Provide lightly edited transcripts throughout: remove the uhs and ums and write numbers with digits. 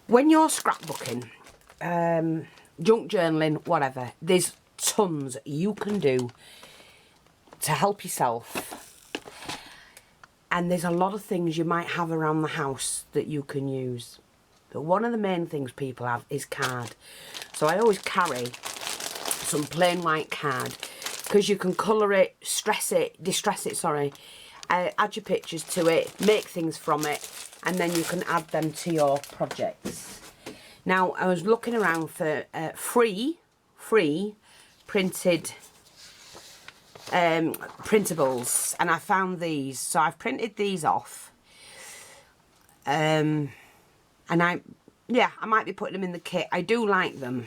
When you're scrapbooking, junk journaling, whatever, there's tons you can do to help yourself. And there's a lot of things you might have around the house that you can use. But one of the main things people have is card. So I always carry some plain white card, because you can colour it, distress it, sorry, add your pictures to it, make things from it, and then you can add them to your projects. Now, I was looking around for free printed printables, and I found these. So I've printed these off, and I might be putting them in the kit. I do like them,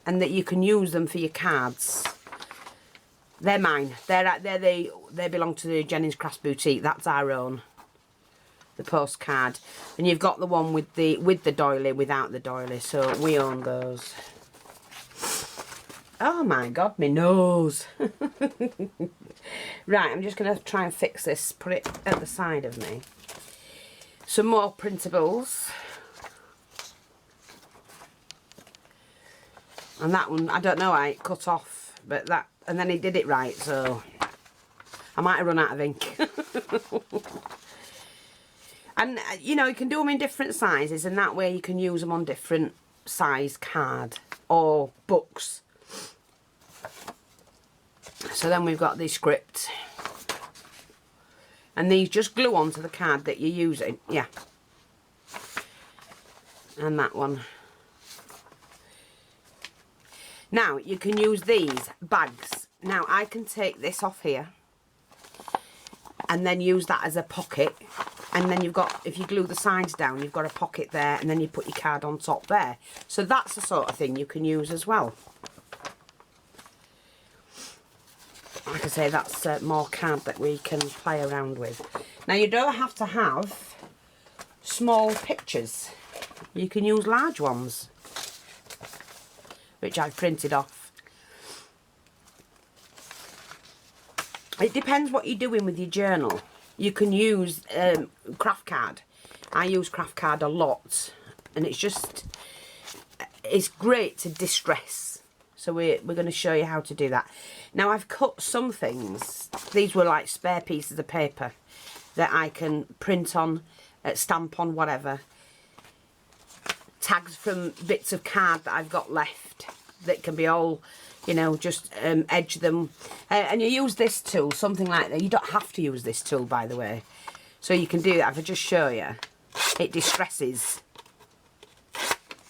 and that you can use them for your cards. They're mine. They belong to the Jennings644 boutique. That's our own. The postcard, and you've got the one with the doily, without the doily. So we own those. Oh my God, my nose. Right, I'm just going to try and fix this, put it at the side of me. Some more printables. And that one, I don't know how it cut off, but that, and then he did it right, so I might have run out of ink. And, you know, you can do them in different sizes, and that way you can use them on different size card or books. So then we've got the script, and these just glue onto the card that you're using. Yeah, and that one. Now you can use these bags. Now I can take this off here and then use that as a pocket, and then you've got, if you glue the sides down, you've got a pocket there, and then you put your card on top there. So that's the sort of thing you can use as well. Like I say, that's more card that we can play around with. Now you don't have to have small pictures. You can use large ones, which I've printed off. It depends what you're doing with your journal. You can use craft card. I use craft card a lot, and it's great to distress. So we're going to show you how to do that. Now I've cut some things. These were like spare pieces of paper that I can print on, stamp on, whatever. Tags from bits of card that I've got left that can be all, you know, just edge them. And you use this tool, something like that. You don't have to use this tool, by the way. So you can do that. If I just show you, it distresses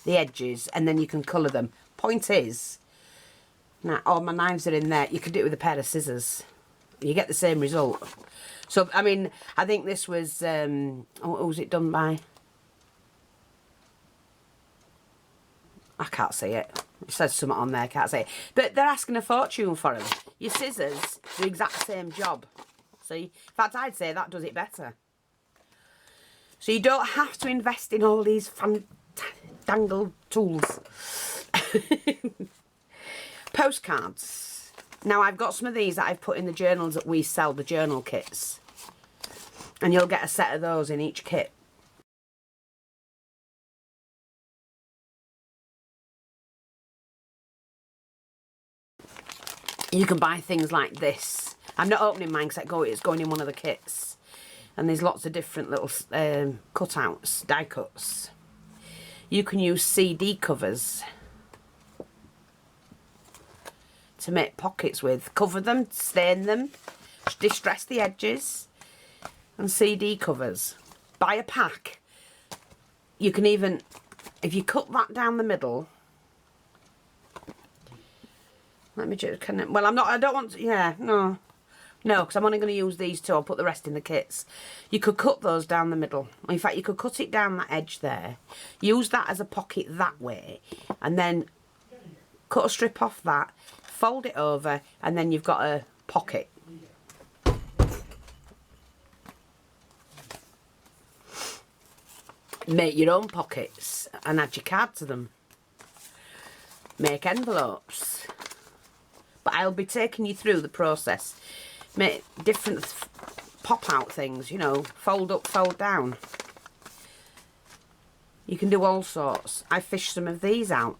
the edges, and then you can colour them. Point is, now all my knives are in there. You can do it with a pair of scissors. You get the same result. So, I mean, I think this was, what was it done by? I can't see it. It says something on there, I can't see it. But they're asking a fortune for them. Your scissors do the exact same job. See? In fact, I'd say that does it better. So you don't have to invest in all these fandangled tools. Postcards. Now, I've got some of these that I've put in the journals that we sell, the journal kits. And you'll get a set of those in each kit. You can buy things like this. I'm not opening mine because it's going in one of the kits. And there's lots of different little cutouts, die cuts. You can use CD covers to make pockets with. Cover them, stain them, distress the edges, and CD covers. Buy a pack. You can even, if you cut that down the middle, let me just, well, I don't want to, yeah, no, because I'm only going to use these two. I'll put the rest in the kits. You could cut those down the middle. In fact, you could cut it down that edge there, use that as a pocket that way, and then cut a strip off that, fold it over, and then you've got a pocket. Make your own pockets and add your card to them. Make envelopes. But I'll be taking you through the process. Make different pop out things, you know, fold up, fold down. You can do all sorts. I fished some of these out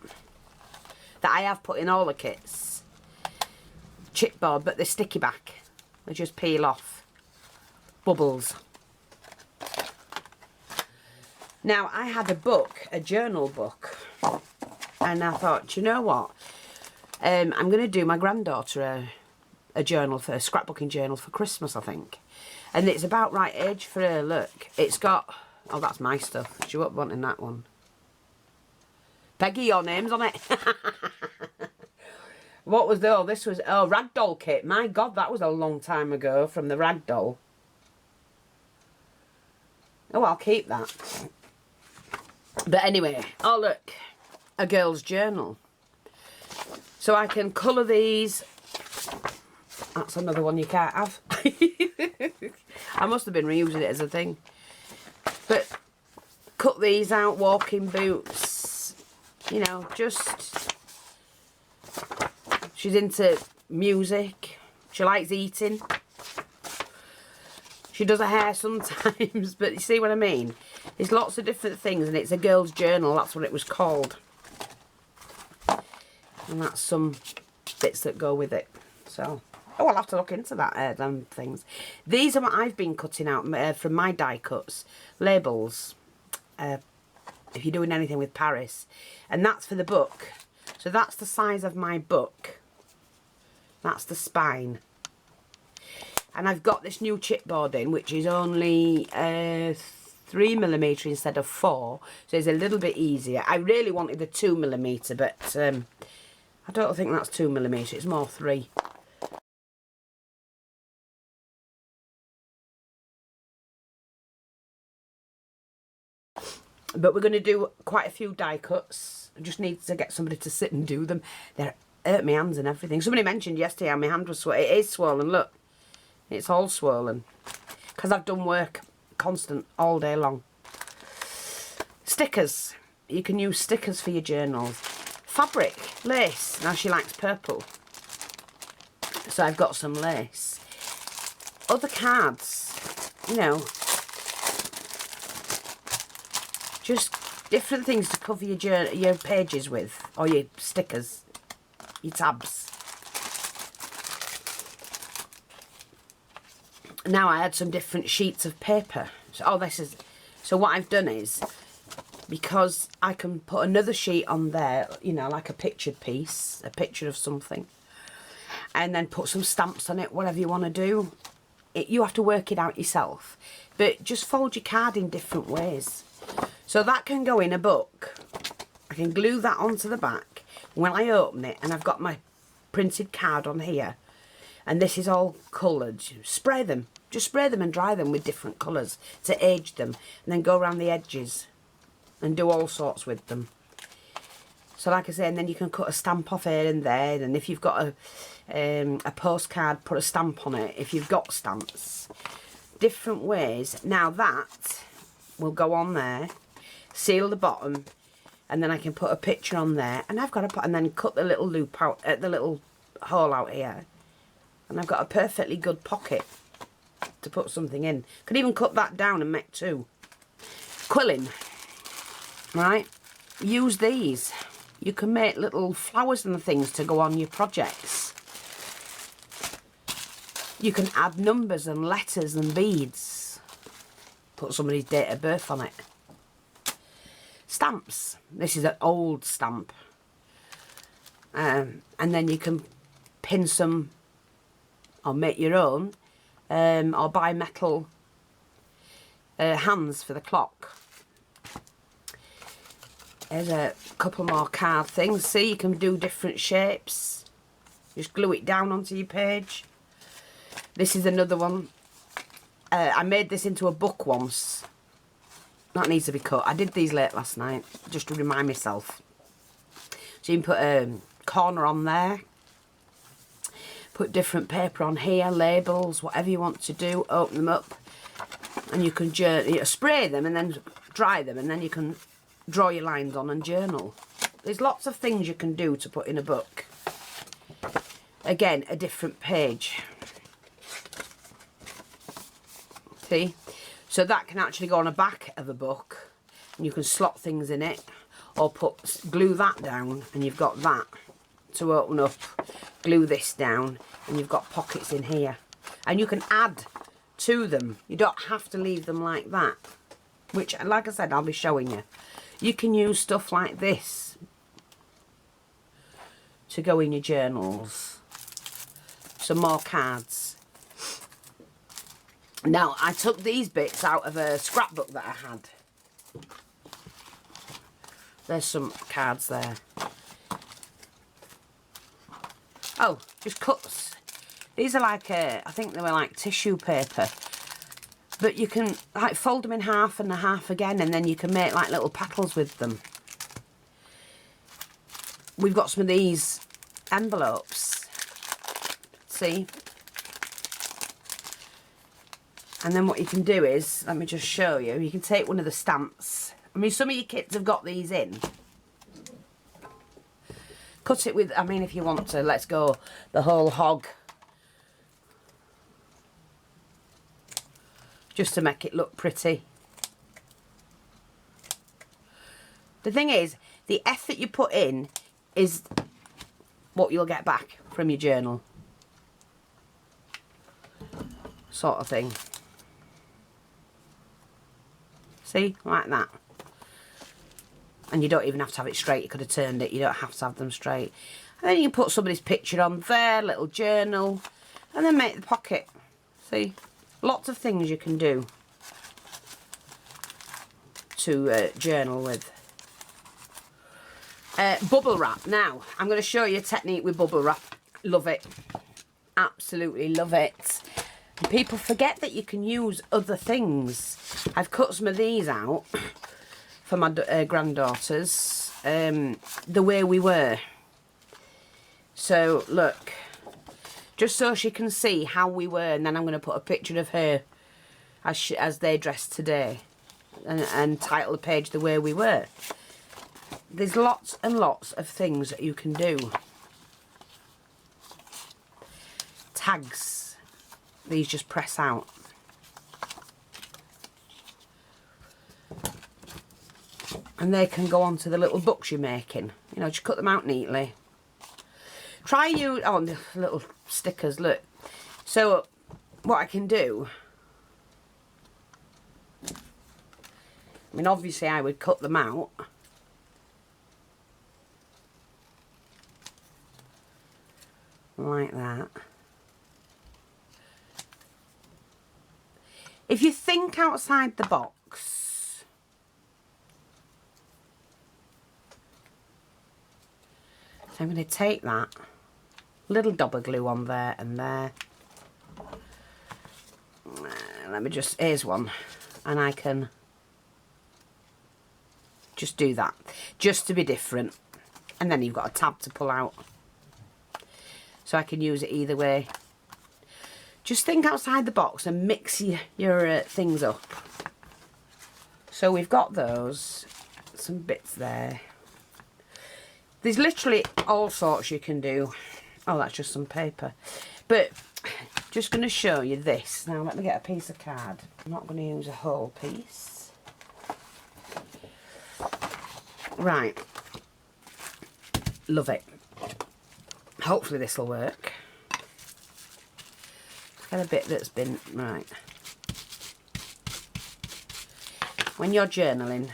that I have put in all the kits. Chipboard, but they're sticky back. They just peel off. Bubbles. Now, I had a book, a journal book, and I thought, you know what? I'm going to do my granddaughter a journal, for a scrapbooking journal for Christmas, I think. And it's about right age for her. Look, it's got, oh, that's my stuff. She won't want in that one. Peggy, your name's on it. What was the, oh, this was, oh, ragdoll kit. My God, that was a long time ago from the ragdoll. Oh, I'll keep that. But anyway, oh look, a girl's journal. So I can colour these. That's another one you can't have. I must have been reusing it as a thing. But cut these out, walking boots, you know, just, she's into music, she likes eating. She does her hair sometimes, but you see what I mean? There's lots of different things, and it's a girl's journal, that's what it was called. And that's some bits that go with it. So, oh, I'll have to look into that, them things. These are what I've been cutting out from my die cuts. Labels, if you're doing anything with Paris. And that's for the book. So that's the size of my book. That's the spine. And I've got this new chipboard in, which is only 3mm instead of 4. So it's a little bit easier. I really wanted the 2mm, but I don't think that's 2mm. It's more 3. But we're going to do quite a few die cuts. I just need to get somebody to sit and do them. They hurt my hands and everything. Somebody mentioned yesterday how my hand was swollen. It is swollen, look. It's all swollen. Because I've done work constant all day long. Stickers. You can use stickers for your journals. Fabric. Lace. Now she likes purple. So I've got some lace. Other cards. You know. Just different things to cover your pages with. Or your stickers. Your tabs. Now I had some different sheets of paper. So, oh, this is, so what I've done is, because I can put another sheet on there, you know, like a pictured piece, a picture of something, and then put some stamps on it, whatever you want to do. You have to work it out yourself. But just fold your card in different ways. So that can go in a book. I can glue that onto the back. When I open it, and I've got my printed card on here, and this is all coloured, spray them. Just spray them and dry them with different colours to age them. And then go around the edges and do all sorts with them. So like I say, and then you can cut a stamp off here and there. And if you've got a postcard, put a stamp on it. If you've got stamps. Different ways. Now that will go on there. Seal the bottom. And then I can put a picture on there. And I've got to put, and then cut the little loop out, the little hole out here. And I've got a perfectly good pocket to put something in. Could even cut that down and make 2. Quilling. Right? Use these. You can make little flowers and things to go on your projects. You can add numbers and letters and beads. Put somebody's date of birth on it. Stamps. This is an old stamp. And then you can pin some, or make your own, or buy metal hands for the clock. There's a couple more card things. See, you can do different shapes. Just glue it down onto your page. This is another one. I made this into a book once. That needs to be cut. I did these late last night, just to remind myself. So you can put a corner on there. Put different paper on here, labels, whatever you want to do. Open them up. And you can spray them and then dry them. And then you can draw your lines on and journal. There's lots of things you can do to put in a book. Again, a different page. See? So that can actually go on the back of a book. You can slot things in it, or glue that down, and you've got that to open up. Glue this down, and you've got pockets in here. And you can add to them. You don't have to leave them like that. Which, like I said, I'll be showing you. You can use stuff like this to go in your journals. Some more cards. Now, I took these bits out of a scrapbook that I had. There's some cards there. Oh, just cuts. These are like, I think they were like tissue paper. But you can like fold them in half and a half again, and then you can make like little petals with them. We've got some of these envelopes. See? And then what you can do is, let me just show you, you can take one of the stamps. I mean, some of your kits have got these in. Cut it with, I mean, if you want to, let's go the whole hog. Just to make it look pretty. The thing is, the effort you put in is what you'll get back from your journal. Sort of thing. See? Like that. And you don't even have to have it straight. You could have turned it. You don't have to have them straight. And then you can put somebody's picture on there, little journal, and then make the pocket. See? Lots of things you can do to journal with. Bubble wrap. Now, I'm going to show you a technique with bubble wrap. Love it. Absolutely love it. And people forget that you can use other things. I've cut some of these out for my granddaughters. The way we were. So, look. Just so she can see how we were, and then I'm going to put a picture of her as they dressed today, and title the page The Way We Were. There's lots and lots of things that you can do. Tags. These just press out. And they can go onto the little books you're making. You know, just cut them out neatly. Try you, oh, the little stickers, look. So, what I can do, I mean, obviously I would cut them out. Like that. If you think outside the box, so I'm going to take that. Little dab of glue on there and there. Let me just, here's one. And I can just do that. Just to be different. And then you've got a tab to pull out. So I can use it either way. Just think outside the box and mix your things up. So we've got those. Some bits there. There's literally all sorts you can do. Oh, that's just some paper. But, just going to show you this. Now, let me get a piece of card. I'm not going to use a whole piece. Right. Love it. Hopefully this will work. Get a bit that's been... Right. When you're journaling...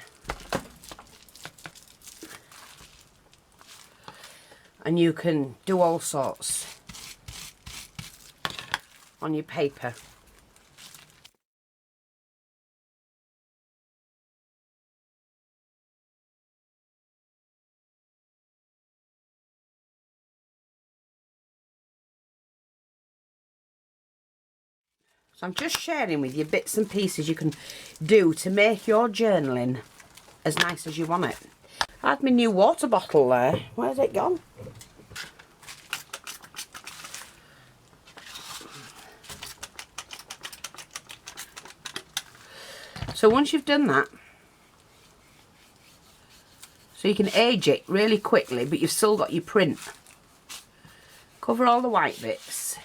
And you can do all sorts on your paper. So I'm just sharing with you bits and pieces you can do to make your journaling as nice as you want it. I had my new water bottle there. Where's it gone? So once you've done that, so you can age it really quickly, but you've still got your print. Cover all the white bits.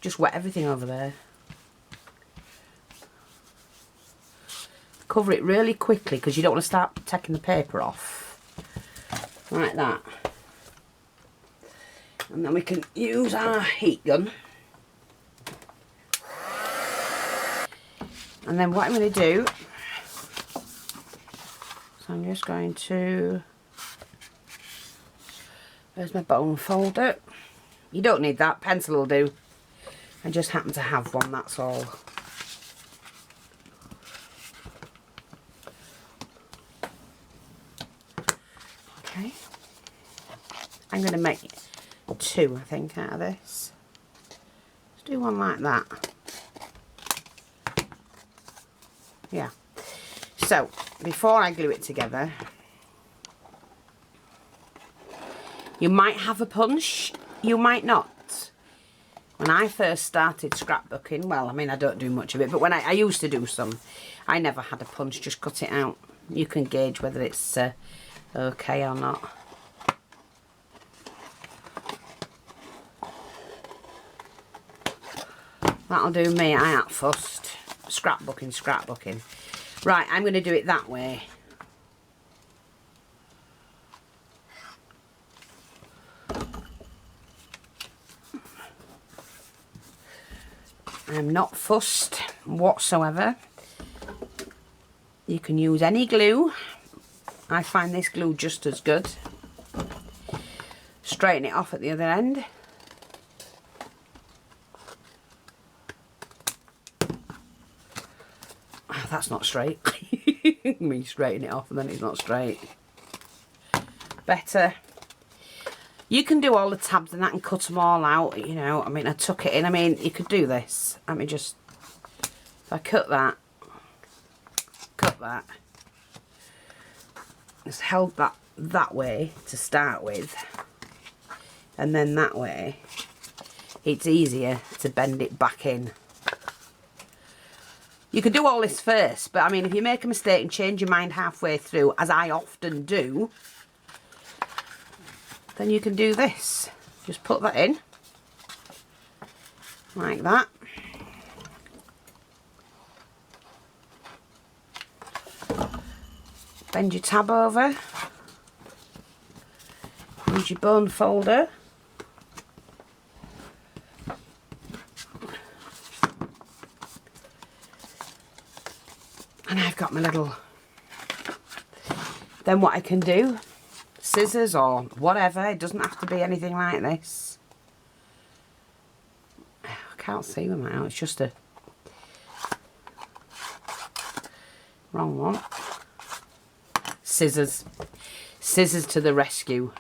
Just wet everything over there. cover it really quickly because you don't want to start taking the paper off. Like that. And then we can use our heat gun. And then what I'm going to do, so I'm just going to, there's my bone folder. You don't need that, pencil will do. I just happen to have one, that's all. Okay. I'm going to make 2, I think, out of this. Let's do one like that. Yeah. So, before I glue it together, you might have a punch, you might not. When I first started scrapbooking, well, I mean, I don't do much of it, but when I used to do some, I never had a punch, just cut it out. You can gauge whether it's okay or not. That'll do me, I ain't fussed. Scrapbooking. Right, I'm going to do it that way. I'm not fussed whatsoever. You can use any glue. I find this glue just as good. Straighten it off at the other end. Oh, that's not straight. Me straighten it off and then it's not straight. Better. You can do all the tabs and that and cut them all out, you know. I mean, I tuck it in. I mean, you could do this. Let me just, if I cut that, just held that way to start with, and then that way, it's easier to bend it back in. You could do all this first, but I mean, if you make a mistake and change your mind halfway through, as I often do, then you can do this. Just put that in, like that. Bend your tab over. Use your bone folder. And I've got my little, then what I can do, scissors or whatever, it doesn't have to be anything like this. I can't see them now, it's just a wrong one. Scissors to the rescue.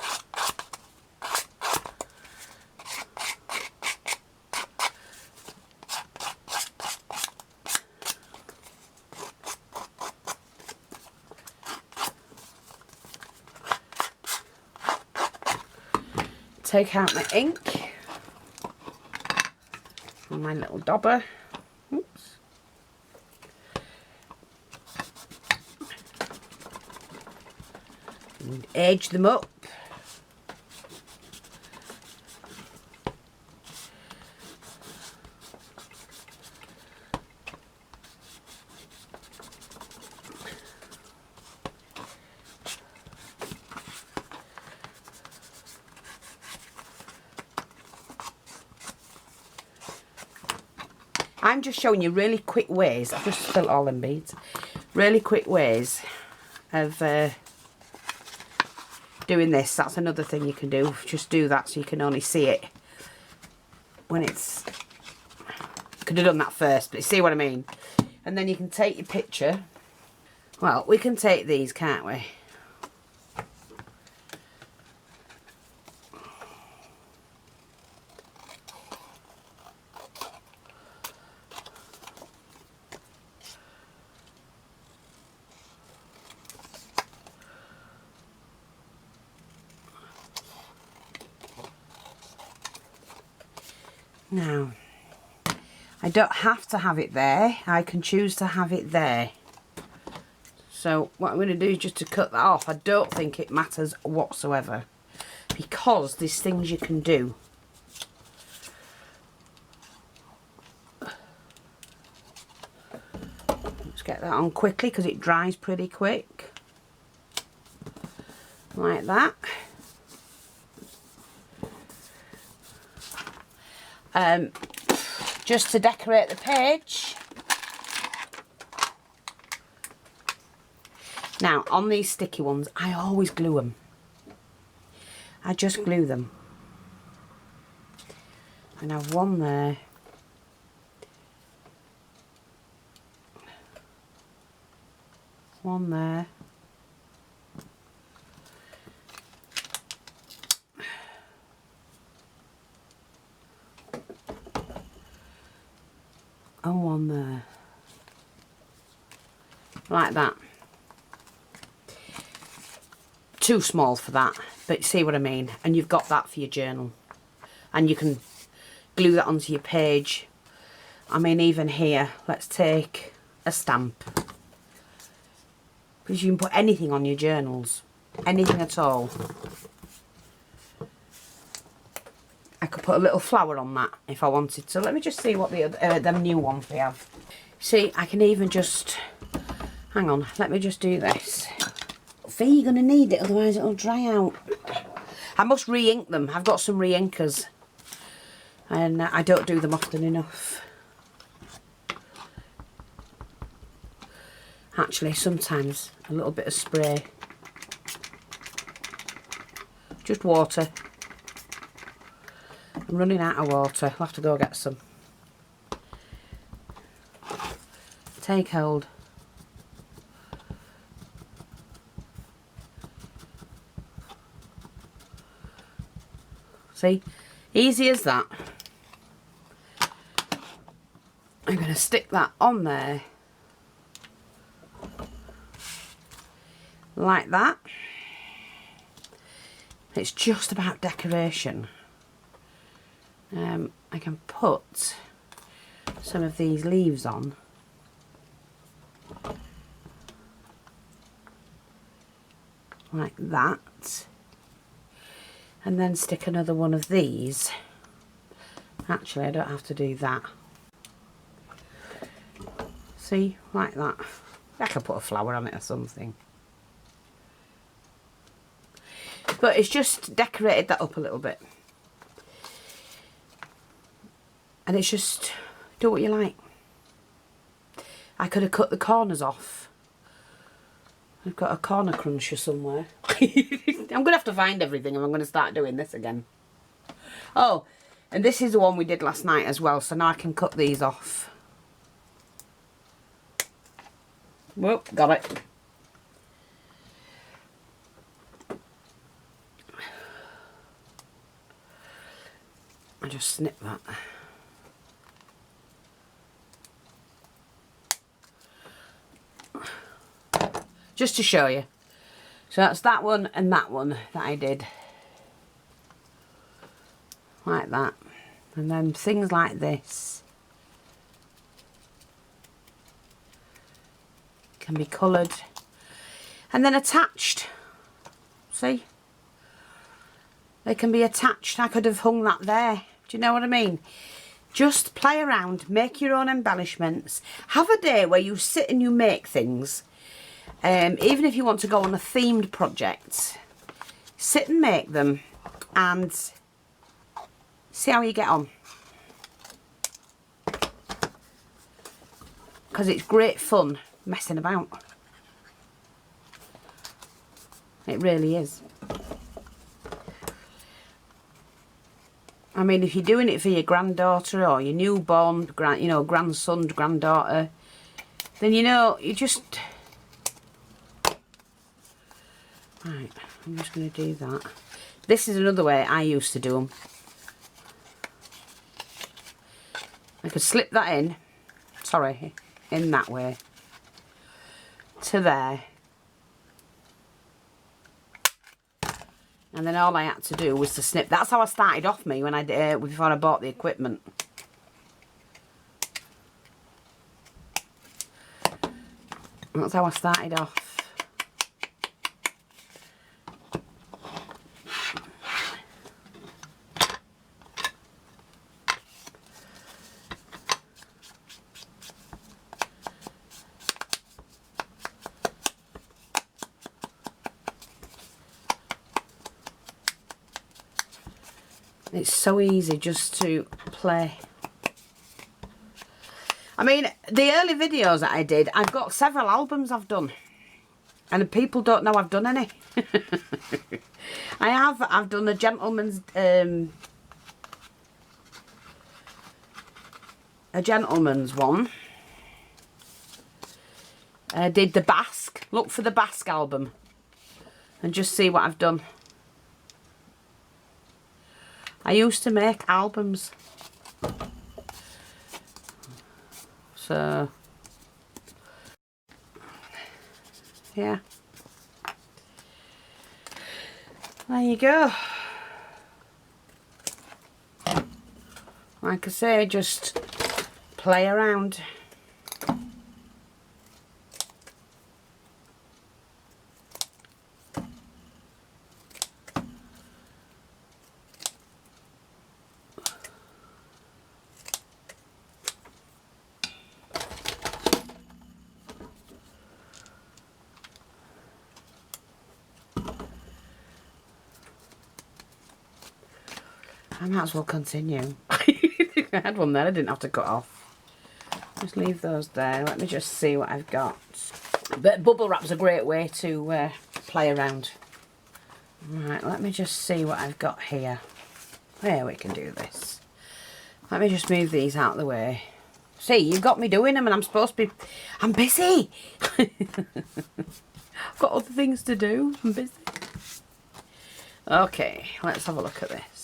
Take out my ink from my little dauber. Oops. And edge them up. I'm just showing you really quick ways. I've just spilled all them beads. Really quick ways of doing this. That's another thing you can do. Just do that so you can only see it when it's... Could have done that first, but you see what I mean. And then you can take your picture. Well, we can take these, can't we? Now, I don't have to have it there. I can choose to have it there. So what I'm going to do is just to cut that off. I don't think it matters whatsoever, because there's things you can do. Let's get that on quickly because it dries pretty quick. Like that. Just to decorate the page. Now, on these sticky ones, I always glue them. I just glue them. And I have one there. One there. And one there. Like that. Too small for that, but see what I mean? And you've got that for your journal. And you can glue that onto your page. I mean, even here, let's take a stamp. Because you can put anything on your journals. Anything at all. I could put a little flower on that if I wanted to. Let me just see what the other, them new ones we have. See, I can even just... Hang on, let me just do this. Fee, you're going to need it, otherwise it'll dry out. I must re-ink them. I've got some re-inkers. And I don't do them often enough. Actually, sometimes a little bit of spray. Just water. I'm running out of water. I'll have to go get some. Take hold. See? Easy as that. I'm going to stick that on there. Like that. It's just about decoration. I can put some of these leaves on. Like that. And then stick another one of these. Actually, I don't have to do that. See, like that. I could put a flower on it or something. But it's just decorated that up a little bit. And it's just, do what you like. I could have cut the corners off. I've got a corner cruncher somewhere. I'm going to have to find everything if I'm going to start doing this again. Oh, and this is the one we did last night as well, so now I can cut these off. Whoop, got it. I just snip that. Just to show you. So that's that one and that one that I did. Like that. And then things like this can be coloured. And then attached. See? They can be attached. I could have hung that there. Do you know what I mean? Just play around. Make your own embellishments. Have a day where you sit and you make things. Even if you want to go on a themed project, sit and make them and see how you get on. Because it's great fun messing about. It really is. I mean, if you're doing it for your granddaughter or your newborn, grandson, granddaughter, then you just... Right, I'm just going to do that. This is another way I used to do them. I could slip that in, in that way, to there. And then all I had to do was to snip. That's how I started off me when before I bought the equipment. That's how I started off. It's so easy just to play. I mean, the early videos that I did, I've got several albums I've done. And people don't know I've done any. I've done a gentleman's one. I did the Basque. Look for the Basque album. And just see what I've done. I used to make albums. So, yeah. There you go. Like I say, just play around. I might as well continue. I had one there I didn't have to cut off. Just leave those there. Let me just see what I've got. But bubble wrap's a great way to play around. Right, let me just see what I've got here. There, we can do this. Let me just move these out of the way. See, you've got me doing them and I'm supposed to be... I'm busy! I've got other things to do. I'm busy. Okay, let's have a look at this.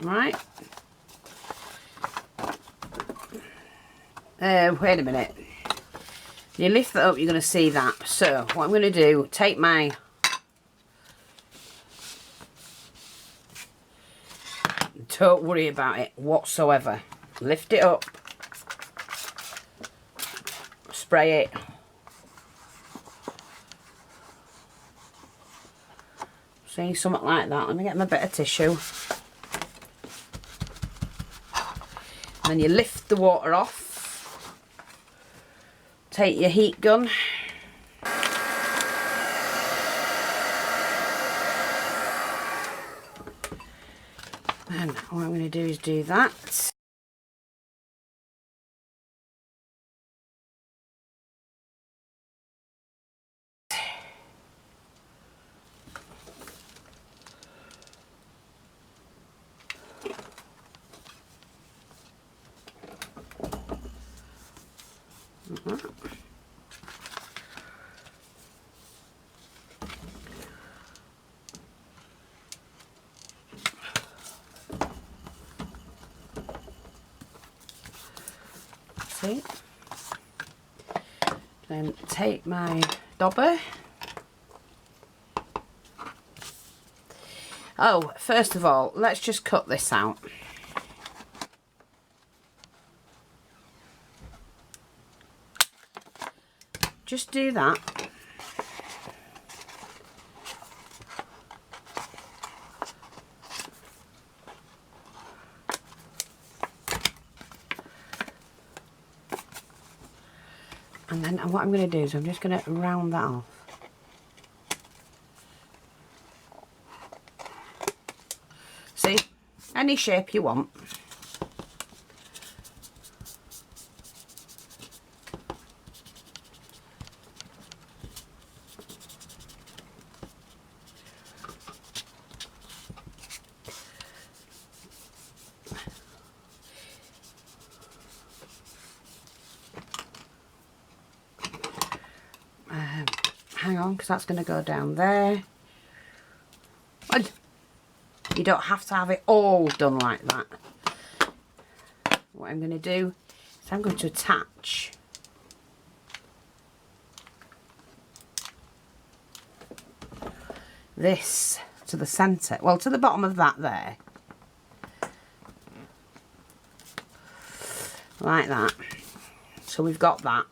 Right. Wait a minute. You lift that up, you're going to see that. So, what I'm going to do, take my... Don't worry about it whatsoever. Lift it up. Spray it. See, something like that. Let me get my bit of tissue. And then you lift the water off. Take your heat gun. And what I'm going to do is do that. See? Then take my dobber. Oh, first of all, let's just cut this out. Just do that. And then what I'm going to do is I'm just going to round that off. See? Any shape you want. Hang on, because that's going to go down there. And you don't have to have it all done like that. What I'm going to do is I'm going to attach this to the centre, well, to the bottom of that there. Like that. So we've got that.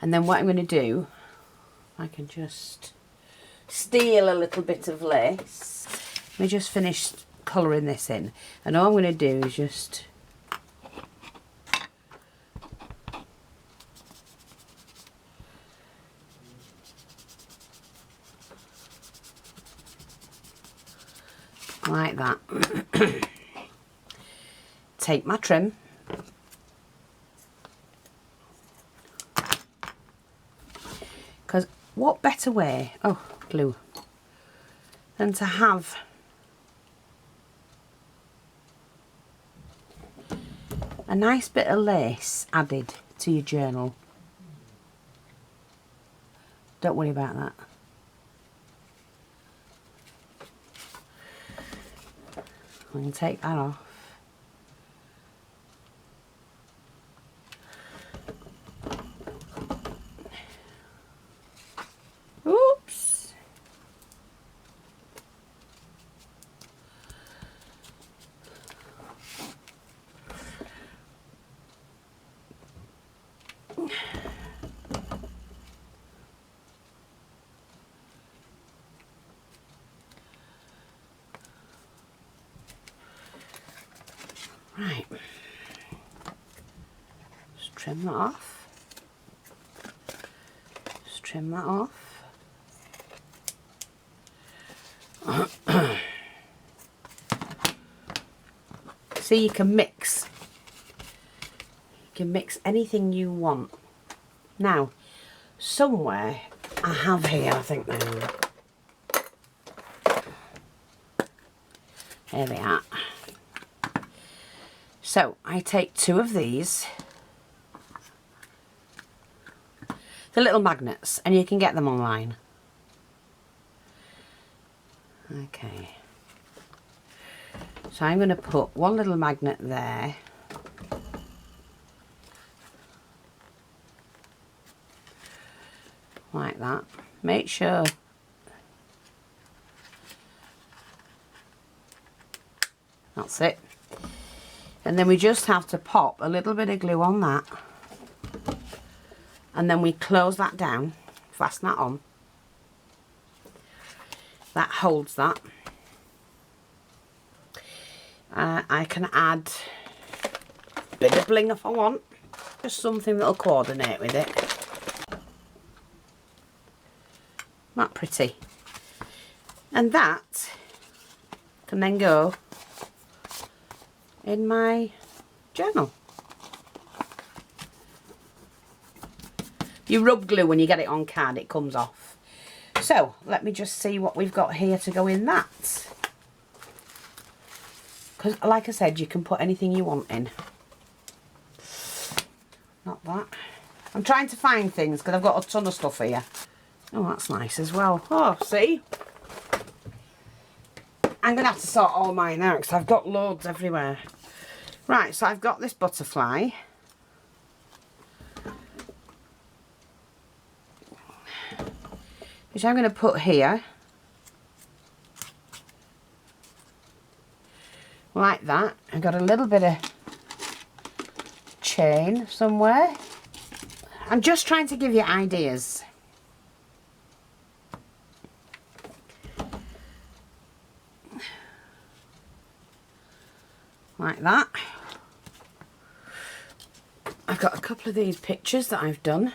And then what I'm going to do, I can just steal a little bit of lace. Let me just finish colouring this in. And all I'm going to do is just like that. Take my trim. Because what better way, oh, glue, than to have a nice bit of lace added to your journal. Don't worry about that. I can take that off. Oops. Right, just trim that off, just trim that off. See, you can mix anything you want. Now, somewhere I have here, I think here they are. So I take 2 of these, the little magnets, and you can get them online. Okay. So I'm going to put one little magnet there. Like that. Make sure that's it. And then we just have to pop a little bit of glue on that. And then we close that down, fasten that on. That holds that. I can add a bit of bling if I want. Just something that'll coordinate with it. Not pretty. And that can then go in my journal. You rub glue when you get it on card, it comes off. So let me just see what we've got here to go in that. Because like I said, you can put anything you want in. Not that. I'm trying to find things because I've got a ton of stuff here. Oh, that's nice as well. Oh, see? I'm going to have to sort all mine out because I've got loads everywhere. Right, so I've got this butterfly. Which I'm going to put here. Like that. I've got a little bit of chain somewhere. I'm just trying to give you ideas. Like that. I've got a couple of these pictures that I've done.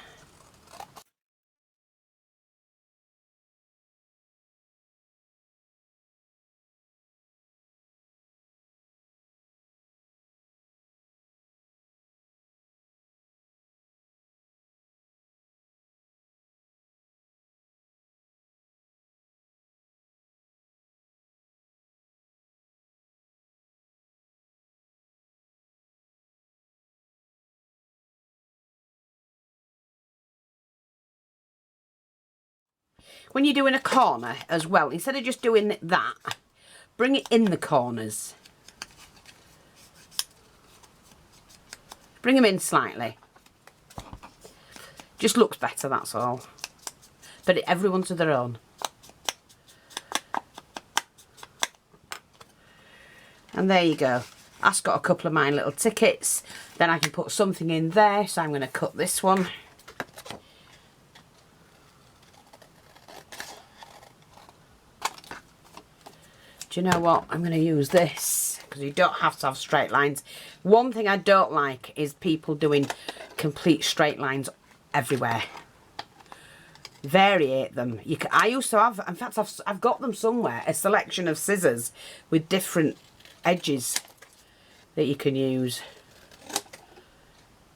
When you're doing a corner as well, instead of just doing that, bring it in the corners. Bring them in slightly. Just looks better, that's all. But everyone to their own. And there you go. That's got a couple of my little tickets. Then I can put something in there, so I'm going to cut this one. Do you know what? I'm going to use this because you don't have to have straight lines. One thing I don't like is people doing complete straight lines everywhere. variate them. You can, I used to have, in fact I've got them somewhere, a selection of scissors with different edges that you can use.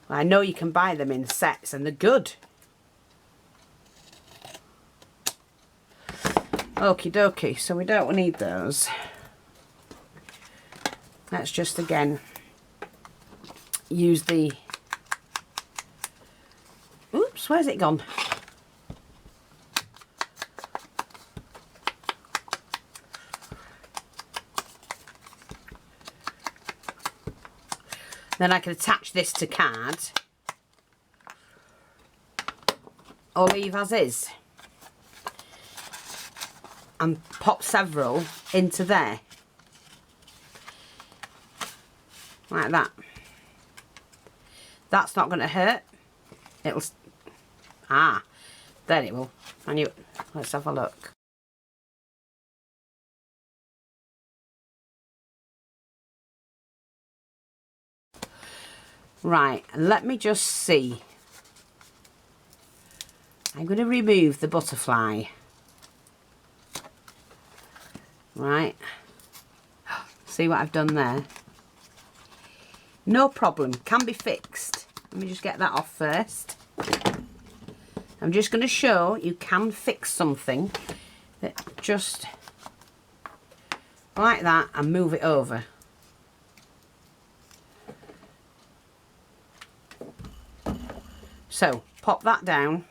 I know you can buy them in sets and they're good. Okie dokie, so we don't need those. Let's just again use the, oops, where's it gone? Then I can attach this to card or leave as is and pop several into there like that. That's not going to hurt. It'll, there it will. I knew it. Let's have a look. Right, let me just see. I'm going to remove the butterfly. Right. See what I've done there? No problem, can be fixed. Let me just get that off first. I'm just going to show you can fix something that just like that and move it over. So, pop that down.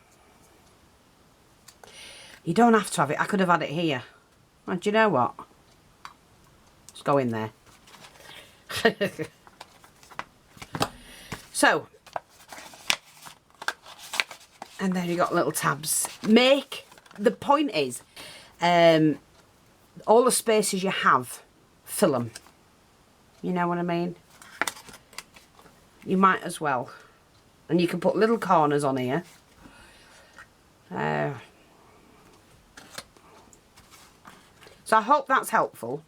You don't have to have it. I could have had it here. And do you know what? Let's go in there. So, and then you got little tabs. The point is, all the spaces you have, fill them. You know what I mean? You might as well. And you can put little corners on here. So I hope that's helpful.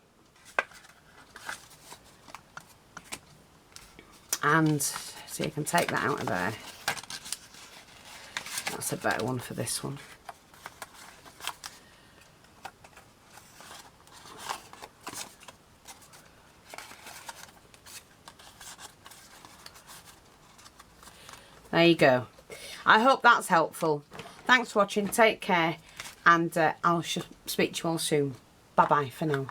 And so you can take that out of there. That's a better one for this one. There you go. I hope that's helpful. Thanks for watching. Take care. And I'll speak to you all soon. Bye-bye for now.